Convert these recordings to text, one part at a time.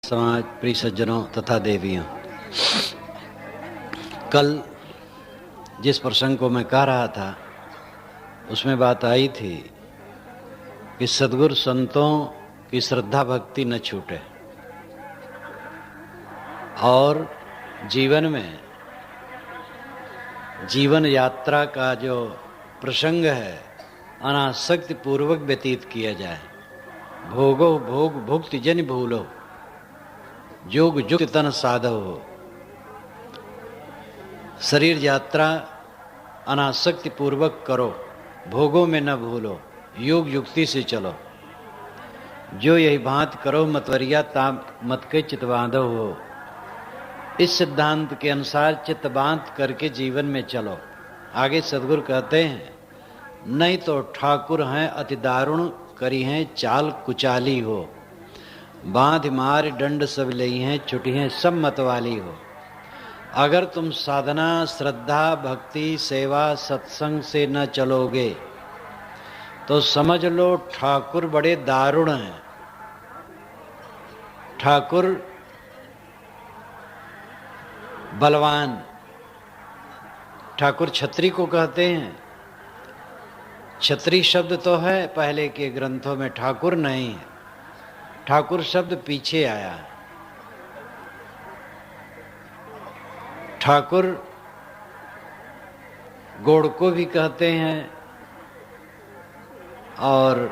समाज प्रिय सज्जनों तथा देवियों, कल जिस प्रसंग को मैं कह रहा था उसमें बात आई थी कि सद्गुरु संतों की श्रद्धा भक्ति न छूटे और जीवन में जीवन यात्रा का जो प्रसंग है अनासक्ति पूर्वक व्यतीत किया जाए। भोगो भोग भुक्ति जन भूलो, योग युक्त तन साधव हो। शरीर यात्रा अनासक्ति पूर्वक करो, भोगों में न भूलो, योग युक्ति से चलो। जो यही भांत करो मतवरिया ताम मत के चित बांधव हो। इस सिद्धांत के अनुसार चित्त बांध करके जीवन में चलो। आगे सद्गुरु कहते हैं, नहीं तो ठाकुर हैं अति दारुण, करी हैं चाल कुचाली हो। बांध मार दंड सब लई हैं, छुटी हैं सब मतवाली हो। अगर तुम साधना श्रद्धा भक्ति सेवा सत्संग से न चलोगे तो समझ लो ठाकुर बड़े दारुण हैं। ठाकुर बलवान, ठाकुर छत्री को कहते हैं। छत्री शब्द तो है पहले के ग्रंथों में, ठाकुर नहीं है। ठाकुर शब्द पीछे आया। ठाकुर गोड़ को भी कहते हैं और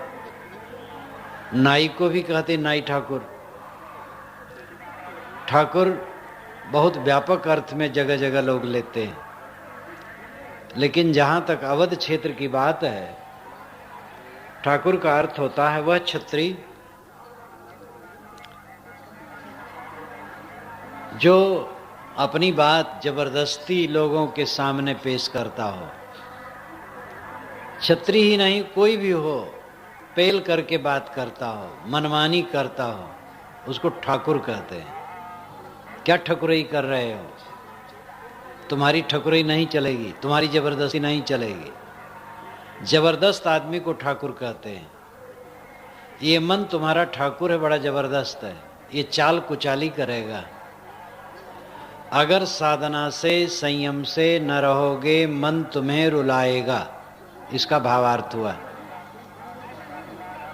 नाई को भी कहते हैं, नाई ठाकुर। ठाकुर बहुत व्यापक अर्थ में जगह जगह लोग लेते हैं, लेकिन जहाँ तक अवध क्षेत्र की बात है, ठाकुर का अर्थ होता है वह छत्री जो अपनी बात जबरदस्ती लोगों के सामने पेश करता हो। छत्री ही नहीं, कोई भी हो, पेल करके बात करता हो, मनमानी करता हो, उसको ठाकुर कहते हैं। क्या ठकुराई कर रहे हो? तुम्हारी ठकुराई नहीं चलेगी, तुम्हारी जबरदस्ती नहीं चलेगी। जबरदस्त आदमी को ठाकुर कहते हैं। ये मन तुम्हारा ठाकुर है, बड़ा जबरदस्त है, ये चाल कुचाली करेगा। अगर साधना से संयम से न रहोगे मन तुम्हें रुलाएगा, इसका भावार्थ हुआ।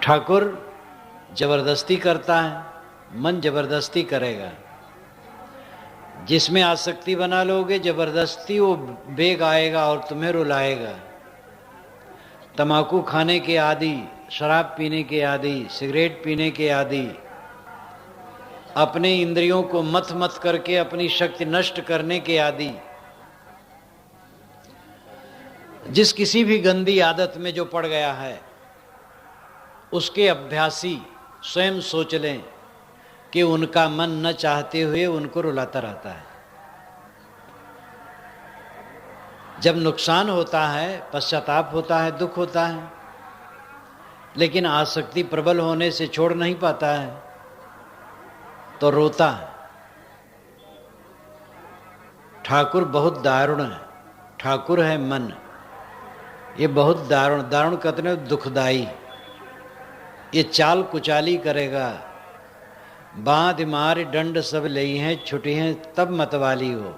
ठाकुर जबरदस्ती करता है, मन जबरदस्ती करेगा। जिसमें आसक्ति बना लोगे जबरदस्ती वो बेग आएगा और तुम्हें रुलाएगा। तंबाकू खाने के आदि, शराब पीने के आदि, सिगरेट पीने के आदि, अपने इंद्रियों को मत मत करके अपनी शक्ति नष्ट करने के आदि, जिस किसी भी गंदी आदत में जो पड़ गया है उसके अभ्यासी स्वयं सोच लें कि उनका मन न चाहते हुए उनको रुलाता रहता है। जब नुकसान होता है, पश्चाताप होता है, दुख होता है, लेकिन आसक्ति प्रबल होने से छोड़ नहीं पाता है तो रोता है। ठाकुर बहुत दारुण है। ठाकुर है मन, ये बहुत दारुण, दारुण कहते हैं दुखदाई। ये चाल कुचाली करेगा। बांध मार दंड सब लई हैं, छुटी हैं तब मतवाली हो,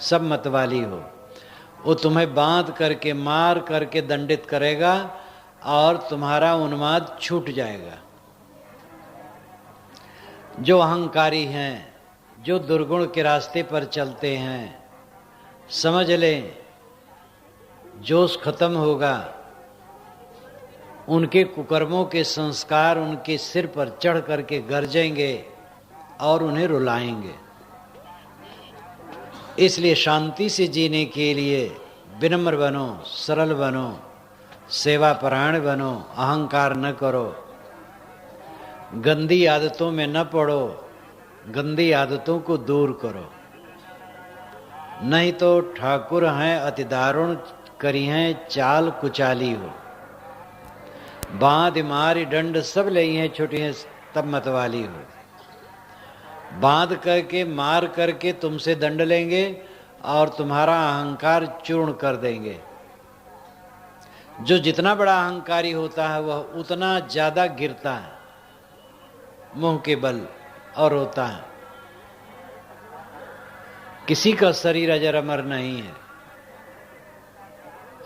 सब मतवाली हो। वो तुम्हें बांध करके मार करके दंडित करेगा और तुम्हारा उन्माद छूट जाएगा। जो अहंकारी हैं, जो दुर्गुण के रास्ते पर चलते हैं, समझ लें जोश खत्म होगा। उनके कुकर्मों के संस्कार उनके सिर पर चढ़ करके गरजेंगे और उन्हें रुलाएंगे। इसलिए शांति से जीने के लिए विनम्र बनो, सरल बनो, सेवापरायण बनो, अहंकार न करो, गंदी आदतों में न पड़ो, गंदी आदतों को दूर करो। नहीं तो ठाकुर हैं अति दारुण, करी हैं चाल कुचाली हो। बांध मारी दंड सब लई हैं, छुटी हैं तब मतवाली हो। बांध करके मार करके तुमसे दंड लेंगे और तुम्हारा अहंकार चूर्ण कर देंगे। जो जितना बड़ा अहंकारी होता है वह उतना ज्यादा गिरता है मुंह के बल। और रोता है। किसी का शरीर अजर अमर नहीं है,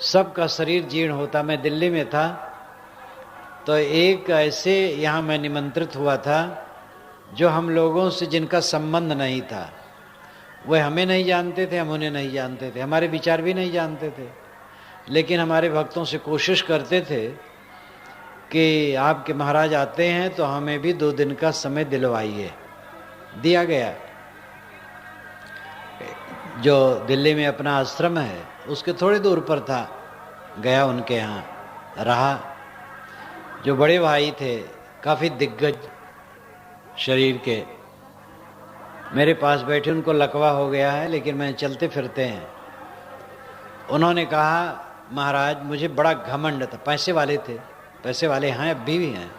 सबका शरीर जीर्ण होता। मैं दिल्ली में था तो एक ऐसे यहाँ मैं निमंत्रित हुआ था जो हम लोगों से जिनका संबंध नहीं था। वह हमें नहीं जानते थे, हम उन्हें नहीं जानते थे, हमारे विचार भी नहीं जानते थे, लेकिन हमारे भक्तों से कोशिश करते थे कि आपके महाराज आते हैं तो हमें भी 2 दिन का समय दिलवाइए। दिया गया। जो दिल्ली में अपना आश्रम है उसके थोड़ी दूर पर था, गया उनके यहाँ रहा। जो बड़े भाई थे काफ़ी दिग्गज शरीर के, मेरे पास बैठे, उनको लकवा हो गया है लेकिन मैं चलते फिरते हैं। उन्होंने कहा महाराज मुझे बड़ा घमंड था, पैसे वाले थे, पैसे वाले हैं अब भी हैं,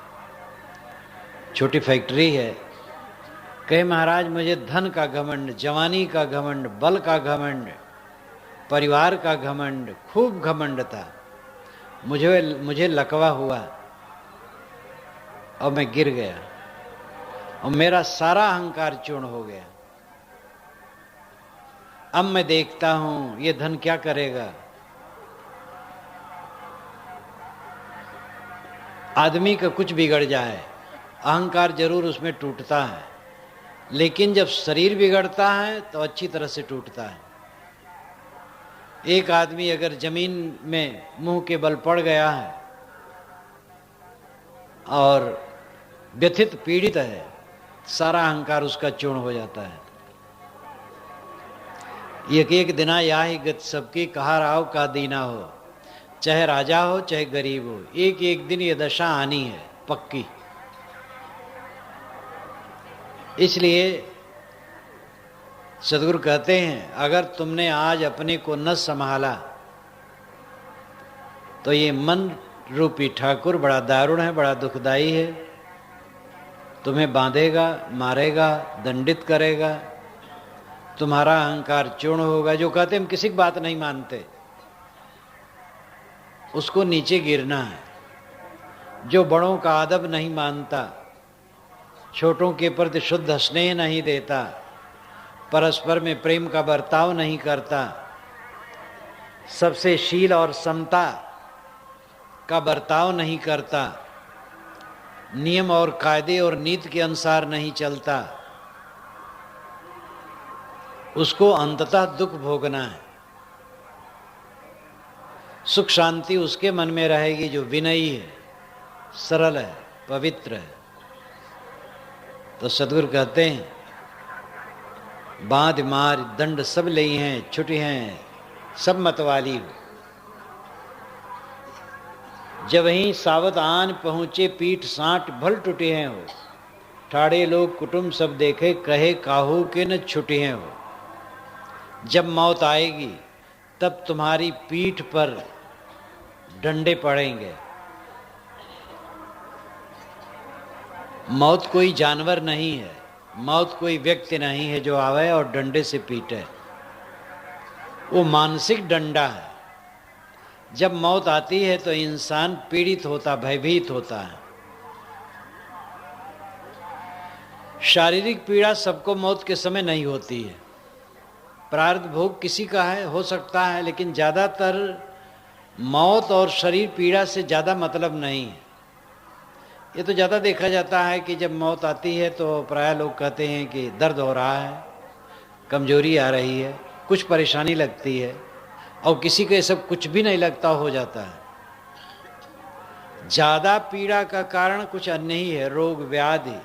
छोटी फैक्ट्री है। कहे महाराज मुझे धन का घमंड, जवानी का घमंड, बल का घमंड, परिवार का घमंड, खूब घमंड था। मुझे लकवा हुआ और मैं गिर गया और मेरा सारा अहंकार चूर्ण हो गया। अब मैं देखता हूं ये धन क्या करेगा। आदमी का कुछ बिगड़ जाए, अहंकार जरूर उसमें टूटता है, लेकिन जब शरीर बिगड़ता है तो अच्छी तरह से टूटता है। एक आदमी अगर जमीन में मुंह के बल पड़ गया है और व्यथित पीड़ित है, सारा अहंकार उसका चूर्ण हो जाता है। एक एक दिना या ही गत सबकी, कहा राव का दीना हो, चाहे राजा हो चाहे गरीब हो, एक एक दिन ये दशा आनी है पक्की। इसलिए सदगुरु कहते हैं अगर तुमने आज अपने को न संभाला तो ये मन रूपी ठाकुर बड़ा दारुण है, बड़ा दुखदाई है। तुम्हें बांधेगा, मारेगा, दंडित करेगा, तुम्हारा अहंकार चूर्ण होगा। जो कहते हम किसी की बात नहीं मानते, उसको नीचे गिरना है। जो बड़ों का अदब नहीं मानता, छोटों के प्रति शुद्ध स्नेह नहीं देता, परस्पर में प्रेम का बर्ताव नहीं करता, सबसे शील और समता का बर्ताव नहीं करता, नियम और कायदे और नीति के अनुसार नहीं चलता, उसको अंततः दुख भोगना है। सुख शांति उसके मन में रहेगी जो विनयी है, सरल है, पवित्र है। तो सदगुरु कहते हैं बांध मार दंड सब लई हैं, छुटी हैं सब मतवाली हो। जब ही सावत आन पहुँचे पीठ साँट भल टूटे हैं हो, ठाड़े लोग कुटुंब सब देखे कहे काहू के न छुटे हैं हो। जब मौत आएगी तब तुम्हारी पीठ पर डंडे पड़ेंगे। मौत कोई जानवर नहीं है, मौत कोई व्यक्ति नहीं है जो आवे और डंडे से पीटे। वो मानसिक डंडा है। जब मौत आती है तो इंसान पीड़ित होता, भयभीत होता है। शारीरिक पीड़ा सबको मौत के समय नहीं होती है। प्रारब्ध भोग किसी का है, हो सकता है, लेकिन ज़्यादातर मौत और शरीर पीड़ा से ज़्यादा मतलब नहीं है। ये तो ज़्यादा देखा जाता है कि जब मौत आती है तो प्राय लोग कहते हैं कि दर्द हो रहा है, कमजोरी आ रही है, कुछ परेशानी लगती है, और किसी को ये सब कुछ भी नहीं लगता, हो जाता है। ज़्यादा पीड़ा का कारण कुछ अन्य ही है, रोग व्याधि,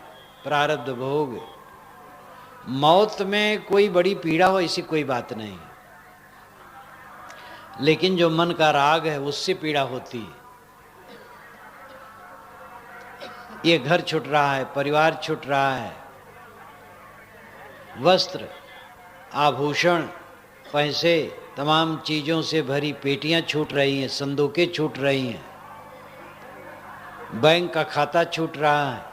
प्रारब्ध भोग। मौत में कोई बड़ी पीड़ा हो ऐसी कोई बात नहीं, लेकिन जो मन का राग है उससे पीड़ा होती है। ये घर छूट रहा है, परिवार छूट रहा है, वस्त्र, आभूषण, पैसे, तमाम चीज़ों से भरी पेटियां छूट रही हैं, संदूकें छूट रही हैं, बैंक का खाता छूट रहा है,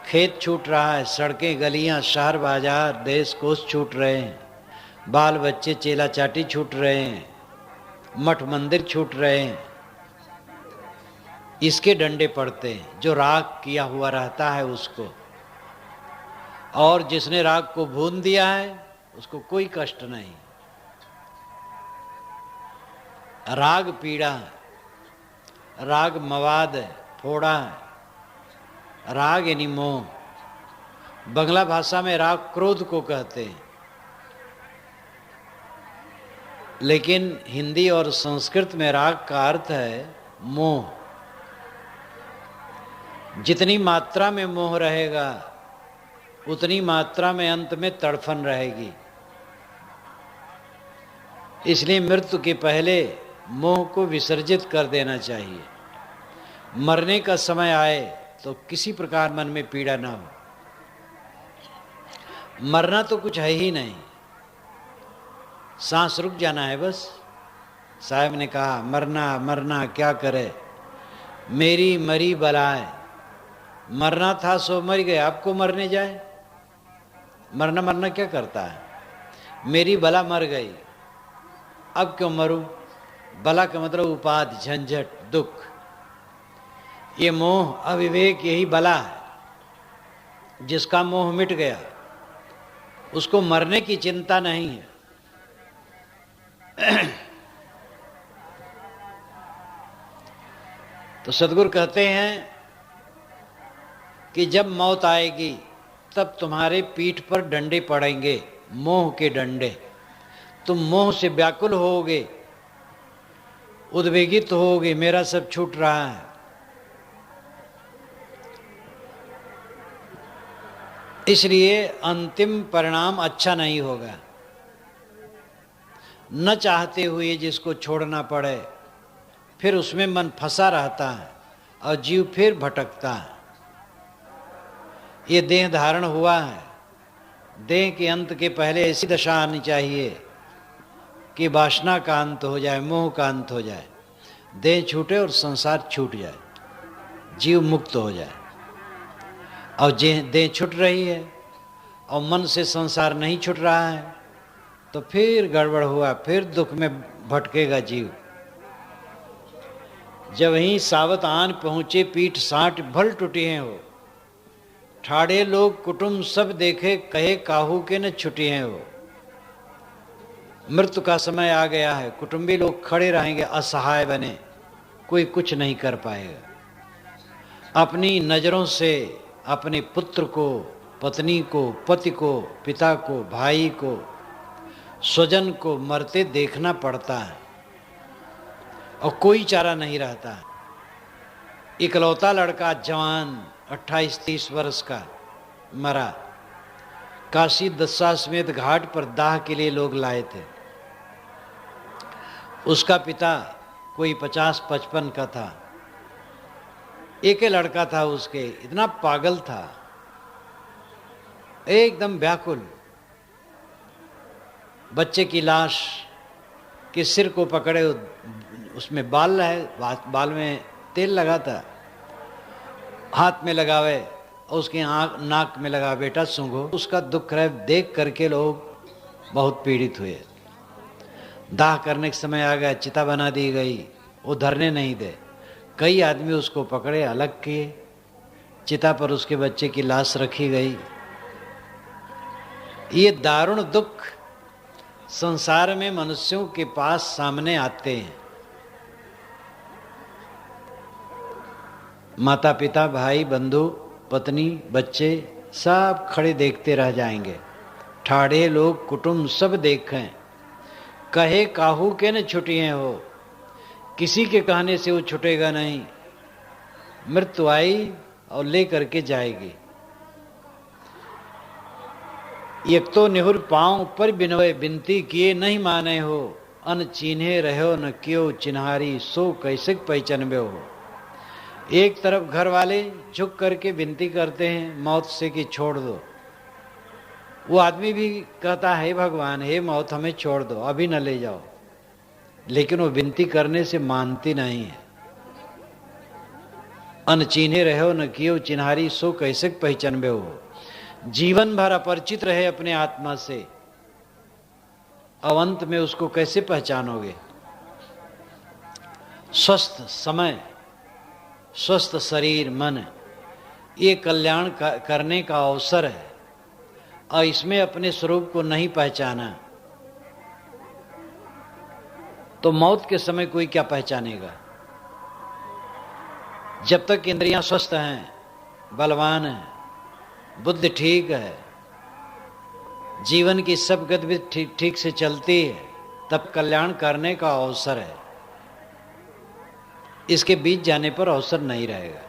खेत छूट रहा है, सड़कें, गलियां, शहर बाजार, देश कोष छूट रहे हैं, बाल बच्चे चेला चाटी छूट रहे हैं, मठ मंदिर छूट रहे हैं। इसके डंडे पड़ते हैं। जो राग किया हुआ रहता है उसको, और जिसने राग को भून दिया है उसको कोई कष्ट नहीं। राग पीड़ा है, राग मवाद है, फोड़ा है। राग यानी मोह। बंगला भाषा में राग क्रोध को कहते हैं, लेकिन हिंदी और संस्कृत में राग का अर्थ है मोह। जितनी मात्रा में मोह रहेगा उतनी मात्रा में अंत में तड़फन रहेगी। इसलिए मृत्यु के पहले मोह को विसर्जित कर देना चाहिए। मरने का समय आए तो किसी प्रकार मन में पीड़ा ना हो। मरना तो कुछ है ही नहीं, सांस रुक जाना है बस। साहब ने कहा मरना मरना क्या करे, मेरी मरी बलाए। मरना था सो मर गए, आपको मरने जाए। मरना मरना क्या करता है, मेरी बला मर गई, अब क्यों मरूं। बला का मतलब उपाधि, झंझट, दुख। ये मोह अविवेक यही बला है। जिसका मोह मिट गया उसको मरने की चिंता नहीं है। तो सद्गुरु कहते हैं कि जब मौत आएगी तब तुम्हारे पीठ पर डंडे पड़ेंगे, मोह के डंडे। तुम मोह से व्याकुल होगे, उद्वेगित होगे, मेरा सब छूट रहा है। इसलिए अंतिम परिणाम अच्छा नहीं होगा। न चाहते हुए जिसको छोड़ना पड़े, फिर उसमें मन फंसा रहता है और जीव फिर भटकता है। ये देह धारण हुआ है, देह के अंत के पहले ऐसी दशा आनी चाहिए कि वासना का अंत हो जाए, मोह का अंत हो जाए, देह छूटे और संसार छूट जाए, जीव मुक्त हो जाए। और देह छूट रही है और मन से संसार नहीं छूट रहा है तो फिर गड़बड़ हुआ, फिर दुख में भटकेगा जीव। जब ही सावत आन पहुंचे पीठ साठ भल टूटिए हो, ठाड़े लोग कुटुंब सब देखे कहे काहू के न छुटिए हो। मृत्यु का समय आ गया है, कुटुंबी लोग खड़े रहेंगे असहाय बने, कोई कुछ नहीं कर पाएगा। अपनी नजरों से अपने पुत्र को, पत्नी को, पति को, पिता को, भाई को, स्वजन को मरते देखना पड़ता है और कोई चारा नहीं रहता। इकलौता लड़का जवान 28-30 वर्ष का मरा। काशी दशाश्वमेध घाट पर दाह के लिए लोग लाए थे। उसका पिता कोई 50-55 का था। एक ही लड़का था उसके, इतना पागल था, एकदम व्याकुल। बच्चे की लाश के सिर को पकड़े, उसमें बाल है, बाल में तेल लगा था, हाथ में लगावे और उसके आँख नाक में लगा, बेटा सूंघो। उसका दुख रह देख करके लोग बहुत पीड़ित हुए। दाह करने के समय आ गया, चिता बना दी गई, वो धरने नहीं दे। कई आदमी उसको पकड़े, अलग किए, चिता पर उसके बच्चे की लाश रखी गई। ये दारुण दुख संसार में मनुष्यों के पास सामने आते हैं। माता पिता, भाई बंधु, पत्नी, बच्चे सब खड़े देखते रह जाएंगे। ठाड़े लोग कुटुंब सब देखें कहे काहू के न छुटिए हो। किसी के कहने से वो छुटेगा नहीं। मृत्यु आई और ले करके जाएगी। एक तो निहुर पांव पर बिनवे बिनती किए नहीं माने हो। अन चिन्हे रहो न क्यों चिन्हारी सो कैसे पहचानबे हो। एक तरफ घर वाले झुक करके विनती करते हैं मौत से कि छोड़ दो। वो आदमी भी कहता है भगवान, हे मौत हमें छोड़ दो, अभी न ले जाओ। लेकिन वो विनती करने से मानती नहीं है। अन चिन्हे रहो न कियो चिन्हारी सो कैसे पहचानबे हो। जीवन भर अपरिचित रहे अपने आत्मा से, अवंत में उसको कैसे पहचानोगे। स्वस्थ समय, स्वस्थ शरीर, मन, ये कल्याण करने का अवसर है। और इसमें अपने स्वरूप को नहीं पहचाना तो मौत के समय कोई क्या पहचानेगा। जब तक इंद्रियां स्वस्थ हैं, बलवान हैं, बुद्धि ठीक है, जीवन की सब गतिविधि ठीक ठीक से चलती है, तब कल्याण करने का अवसर है। इसके बीत जाने पर अवसर नहीं रहेगा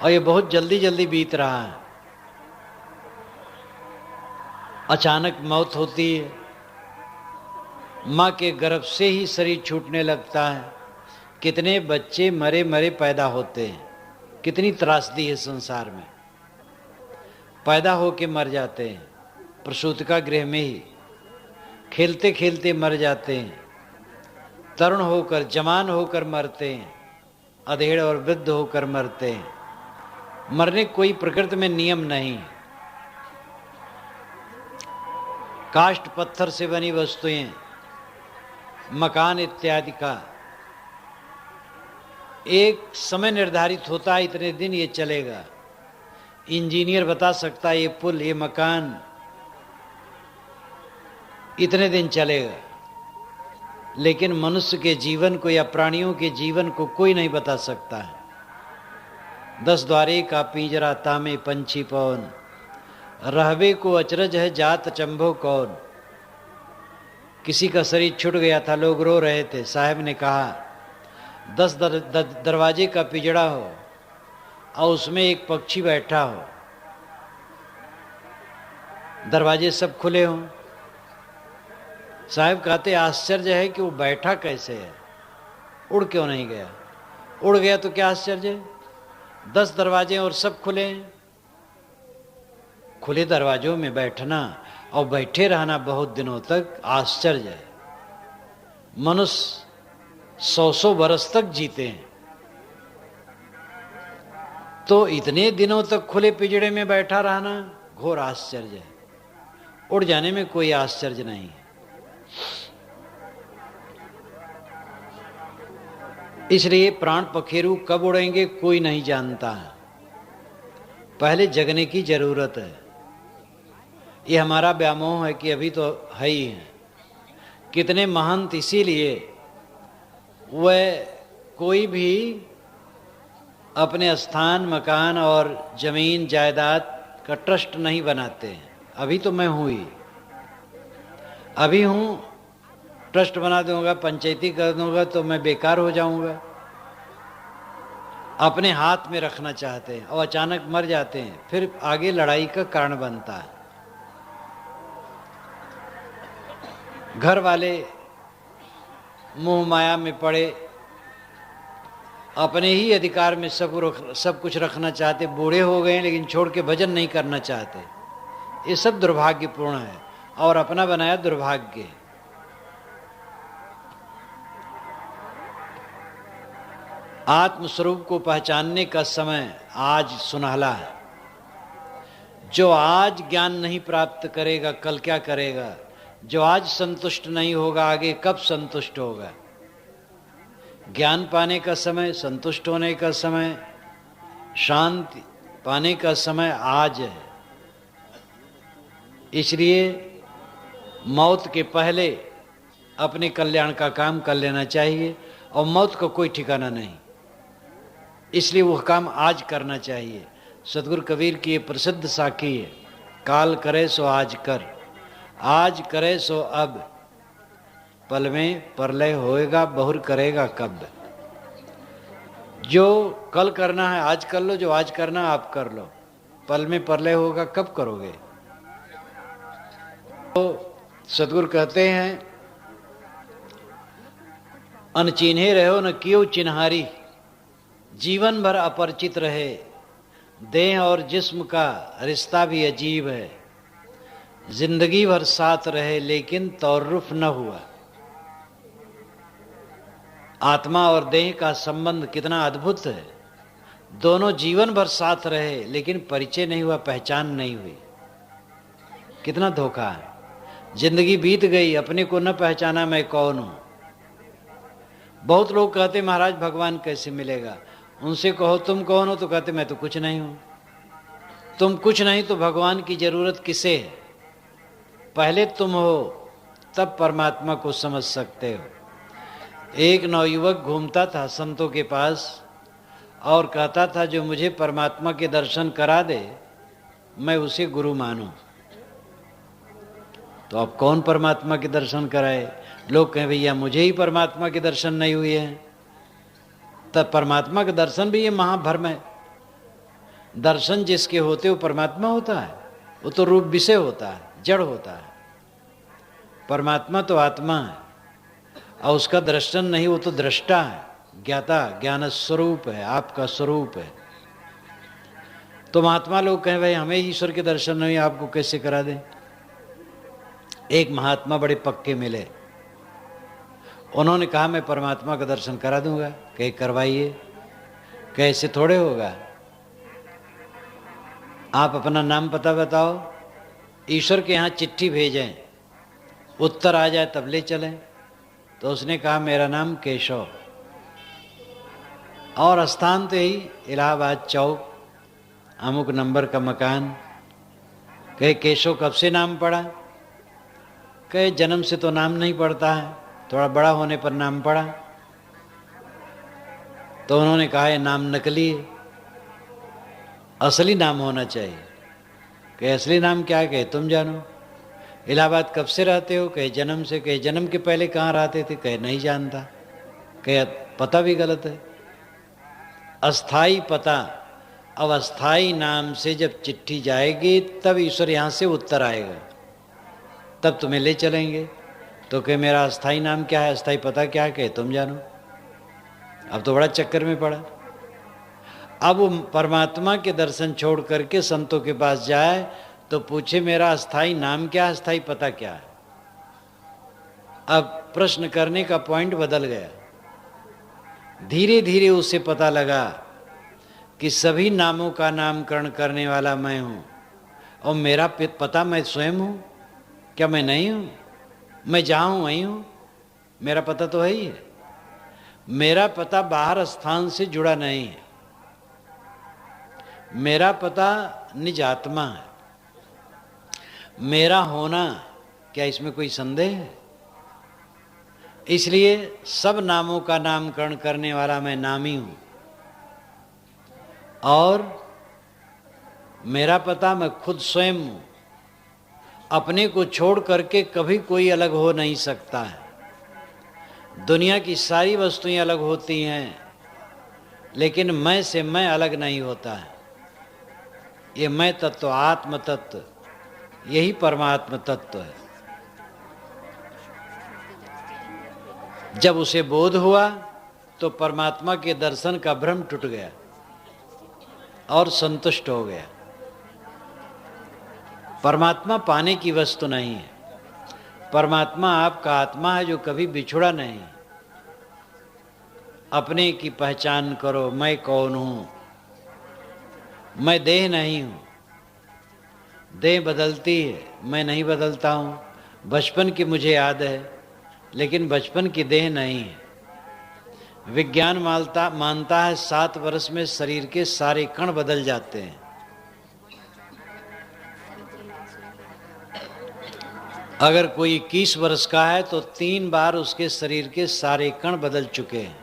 और ये बहुत जल्दी जल्दी बीत रहा है। अचानक मौत होती है, माँ के गर्भ से ही शरीर छूटने लगता है। कितने बच्चे मरे मरे पैदा होते हैं, कितनी त्रासदी है संसार में। पैदा होके मर जाते हैं, प्रसूतिका गृह में ही खेलते खेलते मर जाते हैं, तरुण होकर जवान होकर मरते हैं, अधेड़ और वृद्ध होकर मरते हैं। मरने कोई प्रकृति में नियम नहीं। काष्ठ पत्थर से बनी वस्तुएं, मकान इत्यादि का एक समय निर्धारित होता है, इतने दिन ये चलेगा। इंजीनियर बता सकता है ये पुल, ये मकान इतने दिन चलेगा, लेकिन मनुष्य के जीवन को या प्राणियों के जीवन को कोई नहीं बता सकता है। 10 द्वारे का पिंजरा तामे पंछी पवन, रहवे को अचरज है जात चंभो कौन। किसी का शरीर छूट गया था, लोग रो रहे थे। साहब ने कहा 10 दरवाजे का पिंजरा हो और उसमें एक पक्षी बैठा हो, दरवाजे सब खुले हों। साहब कहते आश्चर्य है कि वो बैठा कैसे है, उड़ क्यों नहीं गया। उड़ गया तो क्या आश्चर्य है, 10 दरवाजे और सब खुले हैं। खुले दरवाजों में बैठना और बैठे रहना बहुत दिनों तक आश्चर्य है। मनुष्य 100 वर्ष तक जीते हैं, तो इतने दिनों तक खुले पिंजड़े में बैठा रहना घोर आश्चर्य है। उड़ जाने में कोई आश्चर्य नहीं। इसलिए प्राण पखेरु कब उड़ेंगे कोई नहीं जानता है। पहले जगने की जरूरत है। ये हमारा व्यामोह है कि अभी तो है ही है। कितने महंत इसीलिए वह कोई भी अपने स्थान, मकान और जमीन जायदाद का ट्रस्ट नहीं बनाते हैं। अभी तो मैं हूँ ही, अभी हूँ, ट्रस्ट बना दूंगा, पंचायती कर दूंगा तो मैं बेकार हो जाऊंगा। अपने हाथ में रखना चाहते हैं और अचानक मर जाते हैं, फिर आगे लड़ाई का कारण बनता है। घर वाले मोह माया में पड़े, अपने ही अधिकार में सब कुछ रखना चाहते। बूढ़े हो गए लेकिन छोड़ के भजन नहीं करना चाहते। ये सब दुर्भाग्यपूर्ण है और अपना बनाया दुर्भाग्य है। आत्मस्वरूप को पहचानने का समय आज सुनहला है। जो आज ज्ञान नहीं प्राप्त करेगा कल क्या करेगा। जो आज संतुष्ट नहीं होगा आगे कब संतुष्ट होगा। ज्ञान पाने का समय, संतुष्ट होने का समय, शांति पाने का समय आज है। इसलिए मौत के पहले अपने कल्याण का काम कर लेना चाहिए और मौत का कोई ठिकाना नहीं, इसलिए वह काम आज करना चाहिए। सदगुरु कबीर की ये प्रसिद्ध साखी है, काल करे सो आज कर, आज करे सो अब, पल में प्रलय होएगा बहुर करेगा कब। जो कल करना है आज कर लो, जो आज करना आप कर लो, पल में प्रलय होगा कब करोगे। तो सदगुरु कहते हैं अनचिन्हे रहो न कियो चिन्हारी, जीवन भर अपरिचित रहे। देह और जिस्म का रिश्ता भी अजीब है, जिंदगी भर साथ रहे लेकिन तौर्रुफ न हुआ। आत्मा और देह का संबंध कितना अद्भुत है। दोनों जीवन भर साथ रहे लेकिन परिचय नहीं हुआ, पहचान नहीं हुई। कितना धोखा है। जिंदगी बीत गई, अपने को न पहचाना मैं कौन हूं। बहुत लोग कहते महाराज भगवान कैसे मिलेगा। उनसे कहो तुम कौन हो तो कहते मैं तो कुछ नहीं हूं। तुम कुछ नहीं तो भगवान की जरूरत किसे है? पहले तुम हो तब परमात्मा को समझ सकते हो। एक नवयुवक घूमता था संतों के पास और कहता था जो मुझे परमात्मा के दर्शन करा दे मैं उसे गुरु मानूं। तो अब कौन परमात्मा के दर्शन कराए? लोग कहें भैया मुझे ही परमात्मा के दर्शन नहीं हुए हैं। तब परमात्मा के दर्शन भी ये महाभ्रम है। दर्शन जिसके होते वो परमात्मा होता है? वो तो रूप विषय होता है, जड़ होता है। परमात्मा तो आत्मा है और उसका दर्शन नहीं, वो तो दृष्टा है, ज्ञाता, ज्ञान स्वरूप है, आपका स्वरूप है। तो महात्मा लोग कहें भाई हमें ईश्वर के दर्शन नहीं, आपको कैसे करा दें? एक महात्मा बड़े पक्के मिले, उन्होंने कहा मैं परमात्मा का दर्शन करा दूंगा। कहे करवाइए। कैसे? थोड़े होगा। आप अपना नाम पता बताओ, ईश्वर के यहाँ चिट्ठी भेजें, उत्तर आ जाए तब ले चलें। तो उसने कहा मेरा नाम केशव, और स्थान तो यही इलाहाबाद चौक, अमुक नंबर का मकान। कहे केशव कब से नाम पड़ा? कहे जन्म से तो नाम नहीं पड़ता है, थोड़ा बड़ा होने पर नाम पड़ा। तो उन्होंने कहा ये नाम नकली है, असली नाम होना चाहिए। कहे असली नाम क्या? कहे तुम जानो। इलाहाबाद कब से रहते हो? कहे जन्म से। कहे जन्म के पहले कहाँ रहते थे? कहे नहीं जानता। कहे पता भी गलत है, अस्थाई पता। अब अस्थाई नाम से जब चिट्ठी जाएगी तब ईश्वर यहाँ से उत्तर आएगा, तब तुम्हें ले चलेंगे। तो कहे मेरा अस्थाई नाम क्या है, अस्थाई पता क्या है? कहे तुम जानो। अब तो बड़ा चक्कर में पड़ा। अब वो परमात्मा के दर्शन छोड़ करके संतों के पास जाए तो पूछे मेरा अस्थाई नाम क्या है, अस्थाई पता क्या है? अब प्रश्न करने का पॉइंट बदल गया। धीरे धीरे उसे पता लगा कि सभी नामों का नामकरण करने वाला मैं हूं, और मेरा पता मैं स्वयं हूं। क्या मैं नहीं हूं? मैं जहां हूं वहीं हूं, मेरा पता तो है ही है। मेरा पता बाहर स्थान से जुड़ा नहीं है, मेरा पता निज आत्मा है। मेरा होना, क्या इसमें कोई संदेह है? इसलिए सब नामों का नामकरण करने वाला मैं नामी हूं, और मेरा पता मैं खुद स्वयं हूं। अपने को छोड़ करके कभी कोई अलग हो नहीं सकता है। दुनिया की सारी वस्तुएं अलग होती हैं, लेकिन मैं से मैं अलग नहीं होता है। ये मैं तत्व, आत्म तत्व, यही परमात्म तत्व है। जब उसे बोध हुआ तो परमात्मा के दर्शन का भ्रम टूट गया और संतुष्ट हो गया। परमात्मा पाने की वस्तु नहीं है, परमात्मा आपका आत्मा है जो कभी बिछुड़ा नहीं। अपने की पहचान करो, मैं कौन हूं? मैं देह नहीं हूं। देह बदलती है, मैं नहीं बदलता हूं। बचपन की मुझे याद है, लेकिन बचपन की देह नहीं है। विज्ञान मानता है 7 वर्ष में शरीर के सारे कण बदल जाते हैं। अगर कोई 21 वर्ष का है तो 3 बार उसके शरीर के सारे कण बदल चुके हैं।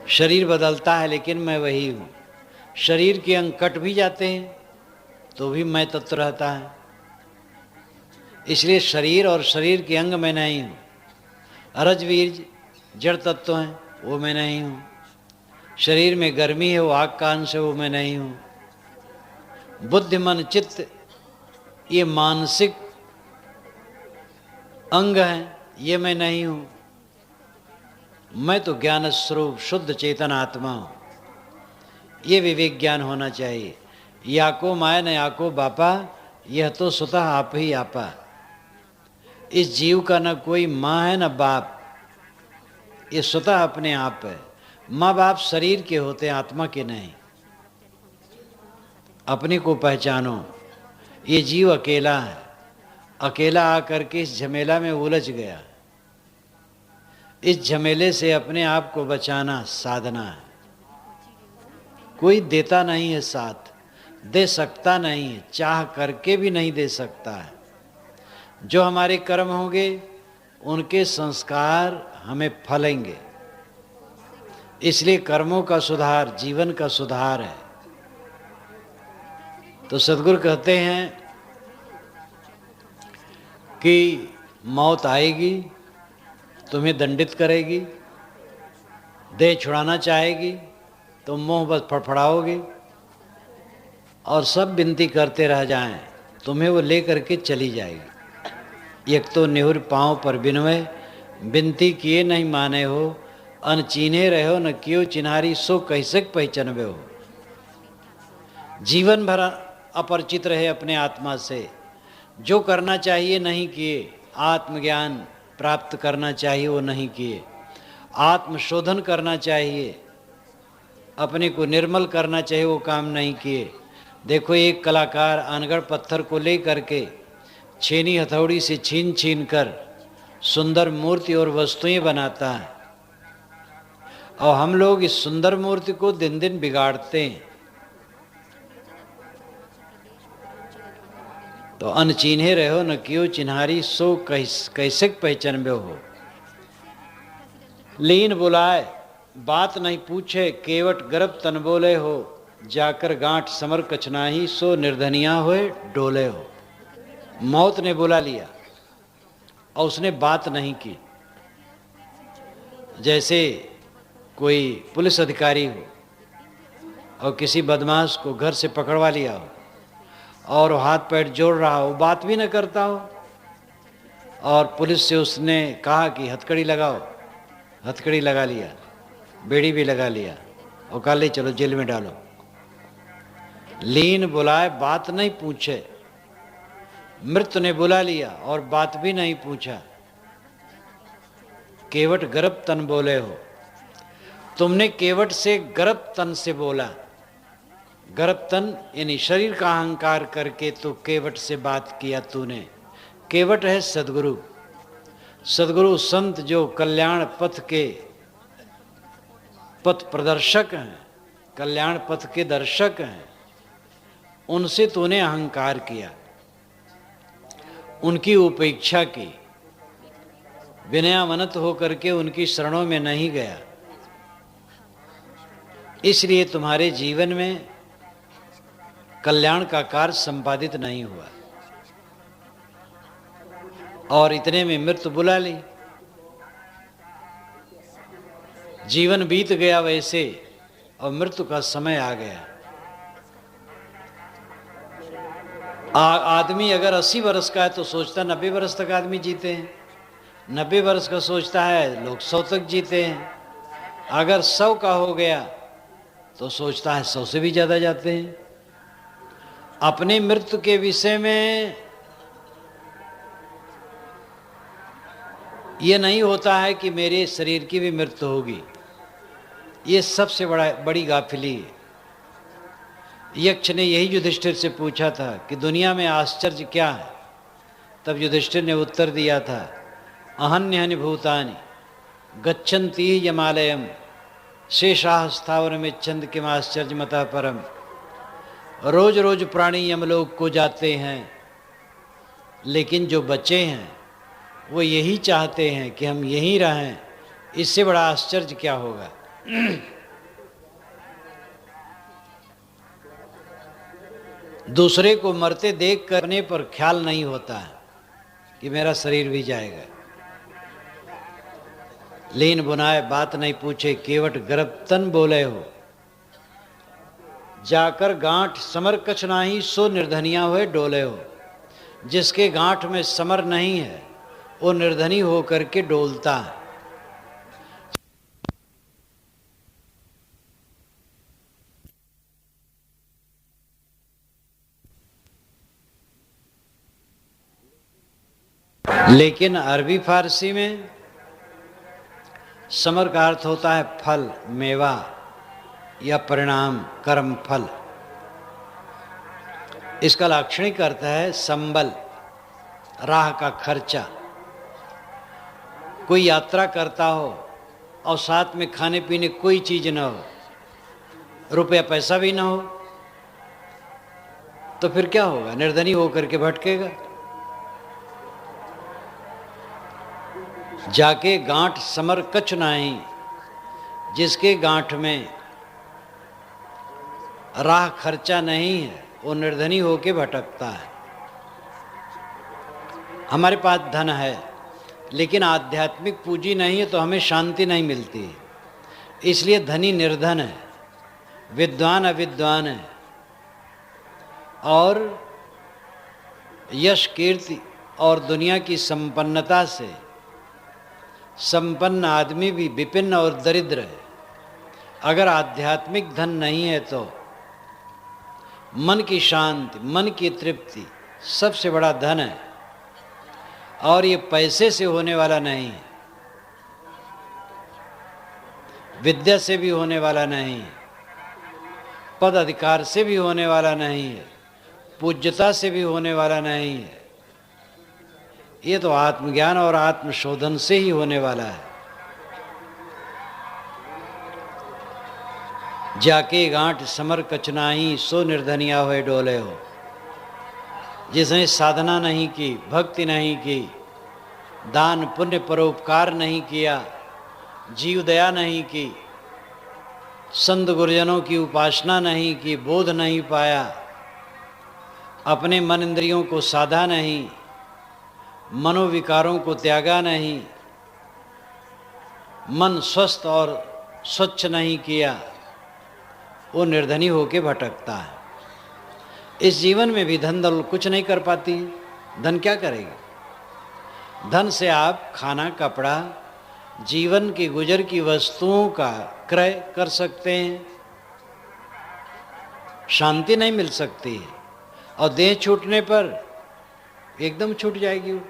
शरीर बदलता है लेकिन मैं वही हूं। शरीर के अंग कट भी जाते हैं तो भी मैं तत्व रहता है। इसलिए शरीर और शरीर के अंग मैं नहीं हूं। रजवीर जड़ तत्व हैं, वो मैं नहीं हूं। शरीर में गर्मी है, वो आग का अंश है, वो मैं नहीं हूं। बुद्धि मन चित्त ये मानसिक अंग हैं, ये मैं नहीं हूं। मैं तो ज्ञान स्वरूप शुद्ध चेतन आत्मा हूं। ये विवेक ज्ञान होना चाहिए। याको माया न याको बापा, यह तो स्वतः आप ही आपा। इस जीव का न कोई माँ है न बाप, ये स्वतः अपने आप है। माँ बाप शरीर के होते हैं, आत्मा के नहीं। अपने को पहचानो। ये जीव अकेला है, अकेला आकर के इस झमेला में उलझ गया। इस झमेले से अपने आप को बचाना साधना है। कोई देता नहीं है साथ, दे सकता नहीं है, चाह करके भी नहीं दे सकता है। जो हमारे कर्म होंगे उनके संस्कार हमें फलेंगे। इसलिए कर्मों का सुधार जीवन का सुधार है। तो सद्गुरु कहते हैं कि मौत आएगी, तुम्हें दंडित करेगी, देह छुड़ाना चाहेगी, तुम मुंह बस फड़फड़ाओगे और सब विनती करते रह जाएं, तुम्हें वो ले करके चली जाएगी। एक तो नेहुर पाँव पर बिनवे, विनती किए नहीं माने हो, अनचीन्हे रहो न कियो चिन्हारी, सो कैसे पहचानवे हो। जीवन भर अपरिचित रहे अपने आत्मा से, जो करना चाहिए नहीं किए, आत्मज्ञान प्राप्त करना चाहिए वो नहीं किए, आत्मशोधन करना चाहिए, अपने को निर्मल करना चाहिए वो काम नहीं किए। देखो एक कलाकार अनगढ़ पत्थर को ले करके छेनी हथौड़ी से छीन छीन कर सुंदर मूर्ति और वस्तुएं बनाता है, और हम लोग इस सुंदर मूर्ति को दिन दिन बिगाड़ते हैं। तो अनचीन्हे रहो न कियो चिन्हारी, सो कैसे पहचानबे हो। लीन बुलाए बात नहीं पूछे, केवट गर्भ तन बोले हो, जाकर गांठ समर कछनाही, सो निर्धनिया होए डोले हो। मौत ने बुला लिया और उसने बात नहीं की। जैसे कोई पुलिस अधिकारी हो और किसी बदमाश को घर से पकड़वा लिया हो और हाथ पैर जोड़ रहा हो, बात भी न करता हो, और पुलिस से उसने कहा कि हथकड़ी लगाओ, हथकड़ी लगा लिया, बेड़ी भी लगा लिया और कहा ले चलो जेल में डालो। लीन बुलाए बात नहीं पूछे, मृत्यु ने बुला लिया और बात भी नहीं पूछा। केवट गर्भ तन बोले हो, तुमने केवट से गर्भ तन से बोला। गर्भ तन यानी शरीर का अहंकार करके तो केवट से बात किया तूने। केवट है सदगुरु। सदगुरु संत जो कल्याण पथ के पथ प्रदर्शक हैं, कल्याण पथ के दर्शक हैं, उनसे तूने अहंकार किया, उनकी उपेक्षा की, विनयावनत होकर के उनकी शरणों में नहीं गया। इसलिए तुम्हारे जीवन में कल्याण का कार्य संपादित नहीं हुआ और इतने में मृत्यु बुला ली। जीवन बीत गया वैसे और मृत्यु का समय आ गया। आदमी अगर 80 वर्ष का है तो सोचता 90 वर्ष तक आदमी जीते हैं, 90 वर्ष का सोचता है लोग 100 तक जीते हैं, अगर 100 का हो गया तो सोचता है 100 से भी ज़्यादा जाते हैं। अपने मृत्यु के विषय में ये नहीं होता है कि मेरे शरीर की भी मृत्यु होगी। ये सबसे बड़ी गाफिली है। यक्ष ने यही युधिष्ठिर से पूछा था कि दुनिया में आश्चर्य क्या है। तब युधिष्ठिर ने उत्तर दिया था, अहन्यहनि भूतानि गच्छन्ति यमालयम शेषाः स्थावरमिच्छन्ति किमाश्चर्यमतः परम। रोज रोज प्राणी यमलोक को जाते हैं, लेकिन जो बचे हैं वो यही चाहते हैं कि हम यहीं रहें, इससे बड़ा आश्चर्य क्या होगा। दूसरे को मरते देख करने पर ख्याल नहीं होता है कि मेरा शरीर भी जाएगा। लीन बुनाए बात नहीं पूछे, केवट गर्भ तन बोले हो, जाकर गांठ समर कछ नाही, सो निर्धनिया हुए डोले हो। जिसके गांठ में समर नहीं है वो निर्धनी होकर के डोलता है। लेकिन अरबी फारसी में समर का अर्थ होता है फल, मेवा या परिणाम, कर्म फल। इसका लाक्षणिक अर्थ है संबल, राह का खर्चा। कोई यात्रा करता हो और साथ में खाने पीने कोई चीज न हो रुपया पैसा भी ना हो तो फिर क्या होगा? निर्धनी होकर के भटकेगा। जाके गांठ समर कछ नाही, जिसके गांठ में राह खर्चा नहीं है वो निर्धनी होके भटकता है। हमारे पास धन है लेकिन आध्यात्मिक पूंजी नहीं है तो हमें शांति नहीं मिलती, इसलिए धनी निर्धन है, विद्वान अविद्वान है। और यश कीर्ति और दुनिया की संपन्नता से संपन्न आदमी भी विपिन्न और दरिद्र है। अगर आध्यात्मिक धन नहीं है तो मन की शांति, मन की तृप्ति सबसे बड़ा धन है, और ये पैसे से होने वाला नहीं है, विद्या से भी होने वाला नहीं है, पद अधिकार से भी होने वाला नहीं है, पूज्यता से भी होने वाला नहीं है। ये तो आत्मज्ञान और आत्मशोधन से ही होने वाला है। जाके गांठ समर कचनाही, सो निर्धनिया हुए डोले हो। जिसने साधना नहीं की, भक्ति नहीं की, दान पुण्य परोपकार नहीं किया, जीव दया नहीं की, संत गुरुजनों की उपासना नहीं की, बोध नहीं पाया, अपने मन इंद्रियों को साधा नहीं, मनोविकारों को त्यागा नहीं, मन स्वस्थ और स्वच्छ नहीं किया, वो निर्धनी होके भटकता है। इस जीवन में भी धन दौलत कुछ नहीं कर पाती। धन क्या करेगी? धन से आप खाना, कपड़ा, जीवन की गुजर की वस्तुओं का क्रय कर सकते हैं, शांति नहीं मिल सकती है, और देह छूटने पर एकदम छूट जाएगी वो।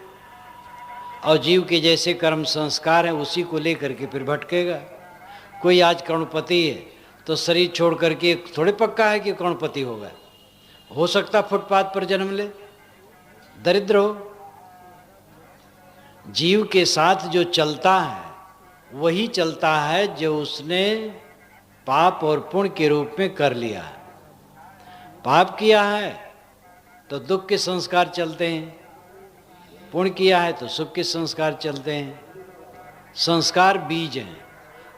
और जीव के जैसे कर्म संस्कार हैं उसी को लेकर के फिर भटकेगा। कोई आज करोड़पति है तो शरीर छोड़ करके थोड़े पक्का है कि करोड़पति होगा। हो सकता फुटपाथ पर जन्म ले, दरिद्र हो। जीव के साथ जो चलता है वही चलता है जो उसने पाप और पुण्य के रूप में कर लिया है। पाप किया है तो दुख के संस्कार चलते हैं, पुण्य किया है तो सुख के संस्कार चलते हैं। संस्कार बीज हैं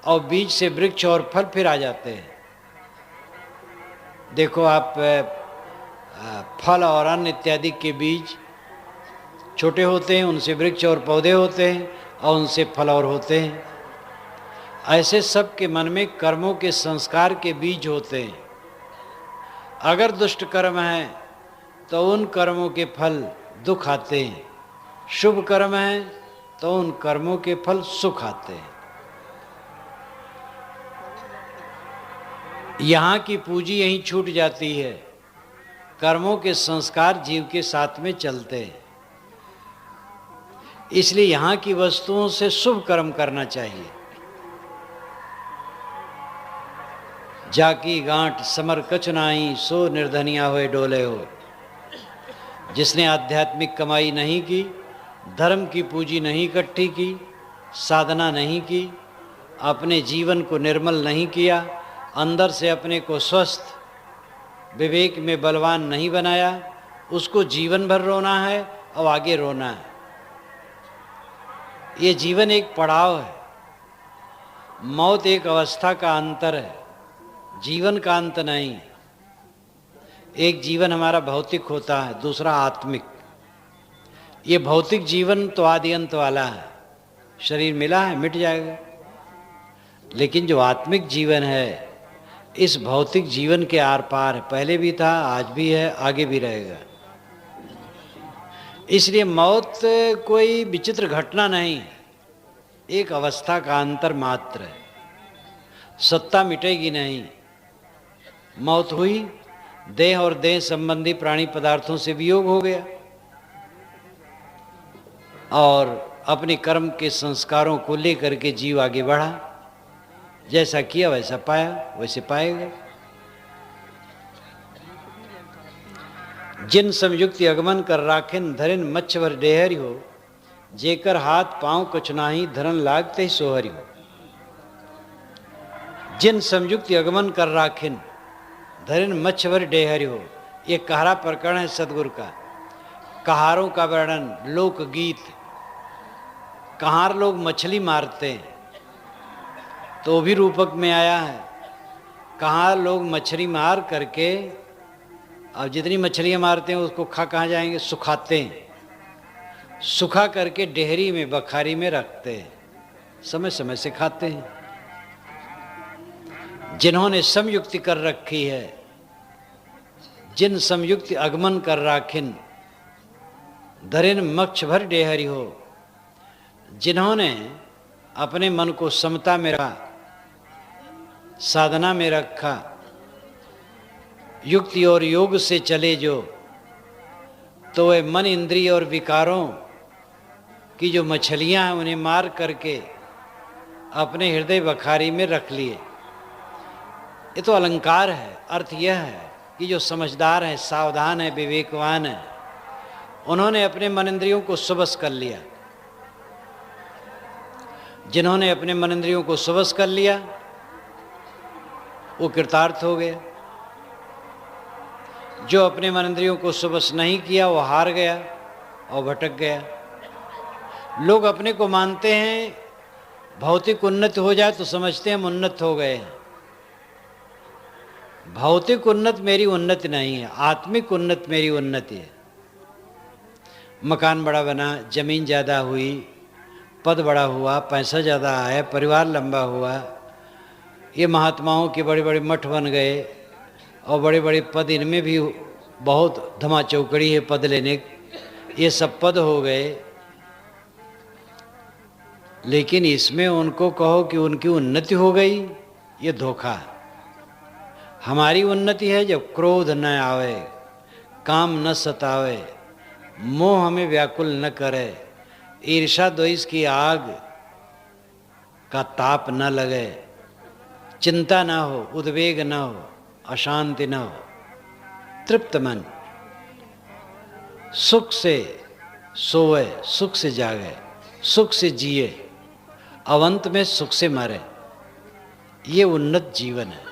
और बीज से वृक्ष और फल फिर आ जाते हैं। देखो आप फल और अन्न इत्यादि के बीज छोटे होते हैं, उनसे वृक्ष और पौधे होते हैं, और उनसे फल और होते हैं। ऐसे सबके मन में कर्मों के संस्कार के बीज होते हैं। अगर दुष्ट कर्म है तो उन कर्मों के फल दुख आते हैं, शुभ कर्म है तो उन कर्मों के फल सुख आते हैं। यहाँ की पूंजी यहीं छूट जाती है। कर्मों के संस्कार जीव के साथ में चलते हैं, इसलिए यहाँ की वस्तुओं से शुभ कर्म करना चाहिए। जाकी गांठ समर कछ नाही, सो निर्धनिया हुए डोले हो। जिसने आध्यात्मिक कमाई नहीं की, धर्म की पूंजी नहीं इकट्ठी की, साधना नहीं की, अपने जीवन को निर्मल नहीं किया, अंदर से अपने को स्वस्थ विवेक में बलवान नहीं बनाया, उसको जीवन भर रोना है और आगे रोना है। ये जीवन एक पड़ाव है, मौत एक अवस्था का अंतर है, जीवन का अंत नहीं। एक जीवन हमारा भौतिक होता है, दूसरा आत्मिक। ये भौतिक जीवन तो आदि अंत वाला है, शरीर मिला है मिट जाएगा, लेकिन जो आत्मिक जीवन है इस भौतिक जीवन के आर पार है, पहले भी था, आज भी है, आगे भी रहेगा। इसलिए मौत कोई विचित्र घटना नहीं है, एक अवस्था का अंतर मात्र है, सत्ता मिटेगी नहीं। मौत हुई, देह और देह संबंधी प्राणी पदार्थों से वियोग हो गया, और अपने कर्म के संस्कारों को लेकर के जीव आगे बढ़ा, जैसा किया वैसा पाया, वैसे पाएगा। जिन समयुक्ति अगमन कर राखिन, धरिन मच्छवर डेहरी हो, जेकर हाथ पांव कछु नाही, धरन लागते ही सोहरी हो। जिन समयुक्ति अगमन कर राखिन, धरिन मच्छ भर डेहरी हो। ये कहारा प्रकरण है सदगुरु का। कहारों का वर्णन, लोकगीत। कहार लोग मछली मारते हैं तो भी रूपक में आया है। कहार लोग मछली मार करके और जितनी मछलियां मारते हैं उसको खा कहाँ जाएंगे, सुखाते हैं। सुखा करके डेहरी में, बखारी में रखते हैं, समय समय से खाते हैं। जिन्होंने समयुक्ति कर रखी है, जिन समयुक्ति आगमन कर राखिन, धरिन मक्ष भर डेहरी हो। जिन्होंने अपने मन को समता में रखा, साधना में रखा, युक्ति और योग से चले जो, तो वे मन, इंद्रिय और विकारों की जो मछलियां हैं उन्हें मार करके अपने हृदय बखारी में रख लिए। ये तो अलंकार है। अर्थ यह है कि जो समझदार है, सावधान है, विवेकवान है, उन्होंने अपने मन इंद्रियों को सुबस कर लिया। जिन्होंने अपने मन इंद्रियों को सुबस कर लिया वो कृतार्थ हो गए। जो अपने मन इंद्रियों को सुबस नहीं किया वो हार गया और भटक गया। लोग अपने को मानते हैं भौतिक उन्नति हो जाए तो समझते हैं हम उन्नत हो गए हैं। भौतिक उन्नति मेरी उन्नति नहीं है, आत्मिक उन्नति मेरी उन्नति है। मकान बड़ा बना, जमीन ज़्यादा हुई, पद बड़ा हुआ, पैसा ज़्यादा आया, परिवार लंबा हुआ, ये महात्माओं के बड़े बड़े मठ बन गए और बड़े बड़े पद, इनमें भी बहुत धमा चौकड़ी है पद लेने, ये सब पद हो गए। लेकिन इसमें उनको कहो कि उनकी उन्नति हो गई, ये धोखा है। हमारी उन्नति है जब क्रोध न आवे, काम न सतावे, मोह हमें व्याकुल न करे, ईर्षा द्वेष की आग का ताप न लगे, चिंता न हो, उद्वेग न हो, अशांति न हो, तृप्त मन, सुख से सोए, सुख से जागे, सुख से जिए, अवंत में सुख से मरे, ये उन्नत जीवन है।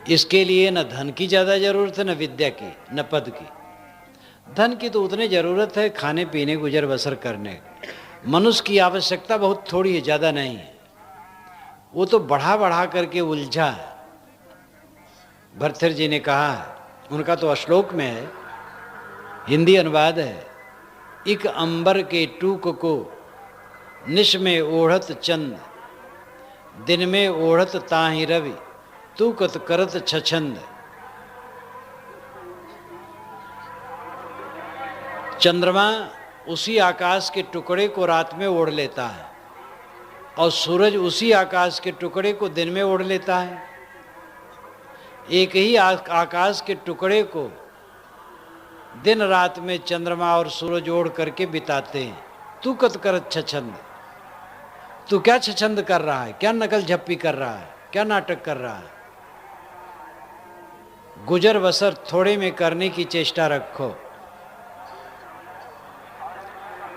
इसके लिए न धन की ज़्यादा ज़रूरत है, न विद्या की, न पद की। धन की तो उतनी ज़रूरत है खाने पीने, गुजर बसर करने। मनुष्य की आवश्यकता बहुत थोड़ी है, ज़्यादा नहीं है। वो तो बढ़ा बढ़ा करके उलझा है। भर्तृहरि जी ने कहा है, उनका तो श्लोक में है, हिंदी अनुवाद है, इक अंबर के टूक को निश में ओढ़त चंद, दिन में ओढ़त ताहि रवि, तूकत करत छछंद। चंद्रमा उसी आकाश के टुकड़े को रात में ओढ़ लेता है और सूरज उसी आकाश के टुकड़े को दिन में ओढ़ लेता है। एक ही आकाश के टुकड़े को दिन रात में चंद्रमा और सूरज ओढ़ करके बिताते हैं। तू कत करत छछंद, तू क्या छछंद कर रहा है, क्या नकल झप्पी कर रहा है, क्या नाटक कर रहा है। गुजर बसर थोड़े में करने की चेष्टा रखो।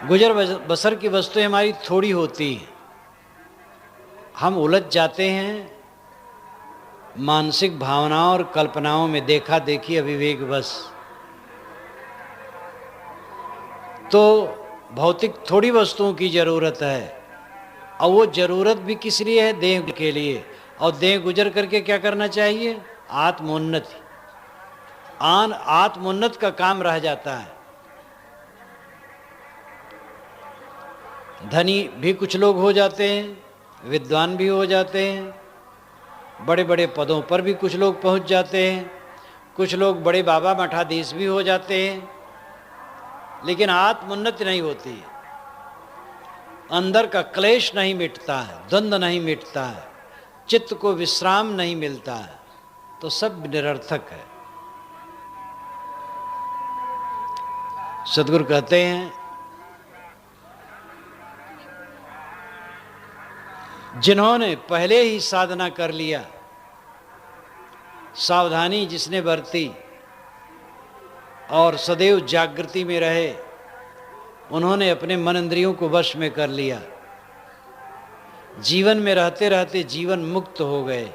गुजर बसर की वस्तुएं हमारी थोड़ी होती हैं, हम उलझ जाते हैं मानसिक भावनाओं और कल्पनाओं में, देखा देखी अविवेक बस। तो भौतिक थोड़ी वस्तुओं की जरूरत है और वो जरूरत भी किस लिए है, देह के लिए। और देह गुजर करके क्या करना चाहिए, आत्मोन्नति। आत्मोन्नत का काम रह जाता है। धनी भी कुछ लोग हो जाते हैं, विद्वान भी हो जाते हैं, बड़े बड़े पदों पर भी कुछ लोग पहुंच जाते हैं, कुछ लोग बड़े बाबा मठाधीश भी हो जाते हैं, लेकिन आत्मोन्नति नहीं होती है। अंदर का क्लेश नहीं मिटता है, द्वंद्व नहीं मिटता है, चित्त को विश्राम नहीं मिलता है, तो सब निरर्थक है। सद्गुरु कहते हैं, जिन्होंने पहले ही साधना कर लिया, सावधानी जिसने बरती और सदैव जागृति में रहे, उन्होंने अपने मन इंद्रियों को वश में कर लिया। जीवन में रहते रहते जीवन मुक्त हो गए।